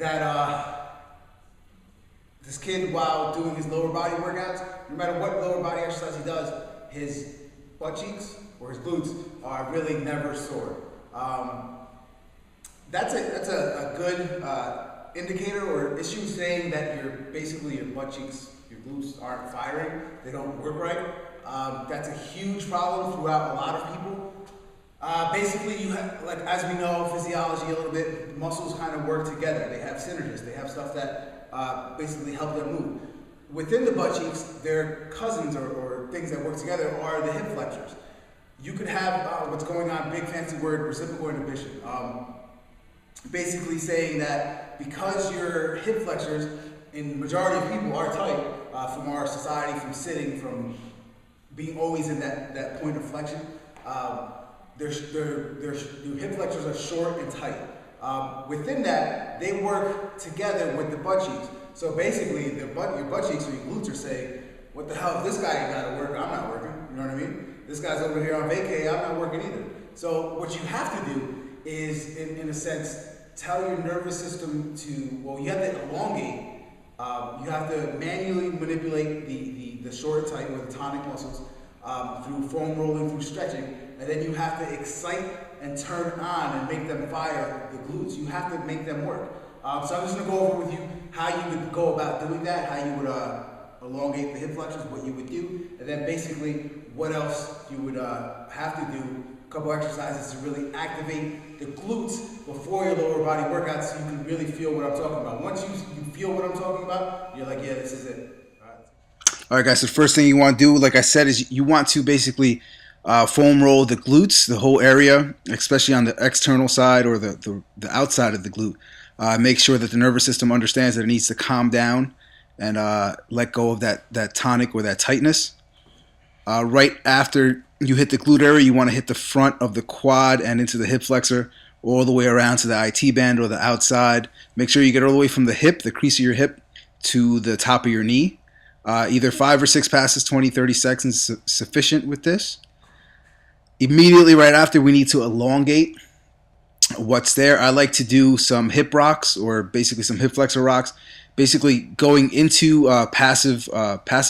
that this kid, while doing his lower body workouts, no matter what lower body exercise he does, his butt cheeks or his glutes are really never sore. That's a good indicator or issue saying that your butt cheeks, your glutes aren't firing, they don't work right. That's a huge problem throughout a lot of people. Basically, you have, like, as we know, physiology a little bit, muscles kind of work together. They have synergies. They have stuff that basically help them move. Within the butt cheeks, their cousins or things that work together are the hip flexors. You could have what's going on, big fancy word, reciprocal inhibition. Basically saying that because your hip flexors, in the majority of people, are tight from our society, from sitting, from being always in that point of flexion, their hip flexors are short and tight. Within that, they work together with the butt cheeks. So basically, your butt cheeks or your glutes are saying, what the hell, if this guy ain't gotta work, I'm not working. You know what I mean? This guy's over here on vacay, I'm not working either. So what you have to do is, in a sense, tell your nervous system to, well, you have to elongate. You have to manually manipulate the short, tight, or the tonic muscles through foam rolling, through stretching, and then you have to excite and turn on and make them fire the glutes. You have to make them work. So I'm just going to go over with you how you would go about doing that, how you would elongate the hip flexors, what you would do, and then basically what else you would have to do. A couple exercises to really activate the glutes before your lower body workout so you can really feel what I'm talking about. Once you feel what I'm talking about, you're like, yeah, this is it. All right, guys, so the first thing you want to do, like I said, is you want to basically foam roll the glutes, the whole area, especially on the external side or the outside of the glute. Make sure that the nervous system understands that it needs to calm down and let go of that tonic or that tightness. Right after you hit the glute area, you want to hit the front of the quad and into the hip flexor all the way around to the IT band or the outside. Make sure you get all the way from the hip, the crease of your hip, to the top of your knee. Either 5 or 6 passes, 20, 30 seconds is sufficient with this. Immediately right after, we need to elongate what's there. I like to do some hip rocks or basically some hip flexor rocks. Basically going into passive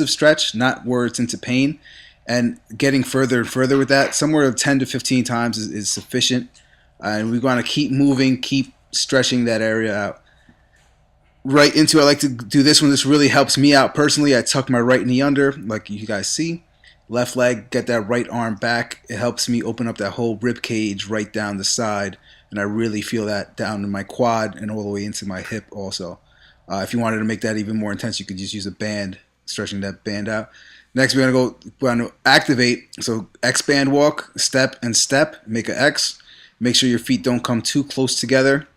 stretch, not where it's into pain, and getting further and further with that. Somewhere 10 to 15 times is sufficient. And we want to keep moving, keep stretching that area out. Right into, I like to do this one. This really helps me out personally. I tuck my right knee under, like you guys see. Left leg, get that right arm back. It helps me open up that whole rib cage right down the side. And I really feel that down in my quad and all the way into my hip also. If you wanted to make that even more intense, you could just use a band, stretching that band out. Next, we're going to activate. So X band walk, step and step, make an X. Make sure your feet don't come too close together.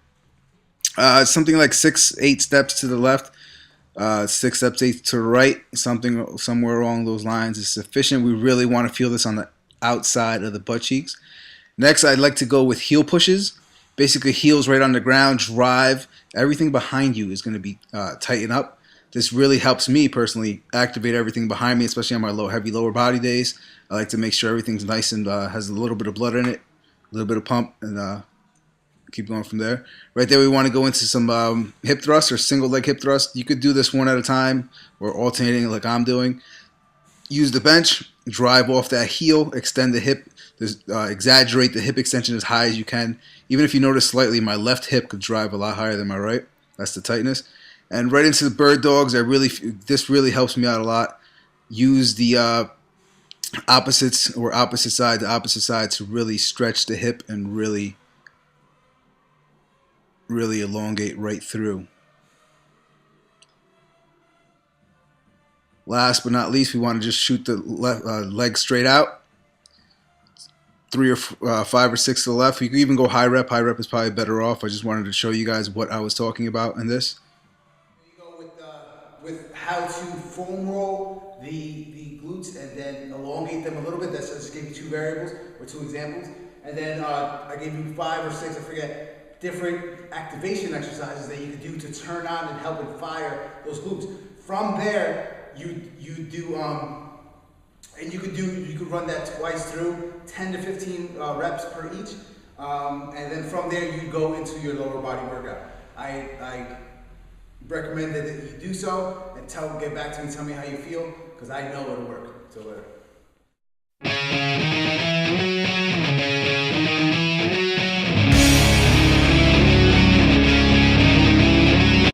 Something like 6-8 steps to the left, 6 steps 8 to the right, somewhere along those lines is sufficient. We really want to feel this on the outside of the butt cheeks. Next, I'd like to go with heel pushes. Basically, heels right on the ground, drive. Everything behind you is going to be tighten up. This really helps me personally activate everything behind me, especially on my heavy lower body days. I like to make sure everything's nice and has a little bit of blood in it, a little bit of pump, and keep going from there. Right there, we want to go into some hip thrust or single leg hip thrust. You could do this one at a time or alternating like I'm doing. Use the bench, drive off that heel, extend the hip, exaggerate the hip extension as high as you can. Even if you notice slightly, my left hip could drive a lot higher than my right. That's the tightness. And right into the bird dogs. This really helps me out a lot. Use the opposite side to really stretch the hip and really elongate right through. Last but not least, we want to just shoot the leg straight out. 3 or 5 or 6 to the left. You can even go high rep. High rep is probably better off. I just wanted to show you guys what I was talking about in this. You go with how to foam roll the glutes and then elongate them a little bit. That's just gave you 2 variables or 2 examples. And then I gave you 5 or 6, I forget, different activation exercises that you could do to turn on and help and fire those glutes. From there, you do and you could run that twice through, 10 to 15 reps per each, and then from there you go into your lower body workout. I recommend that you do so and get back to me, tell me how you feel, because I know it'll work. So later.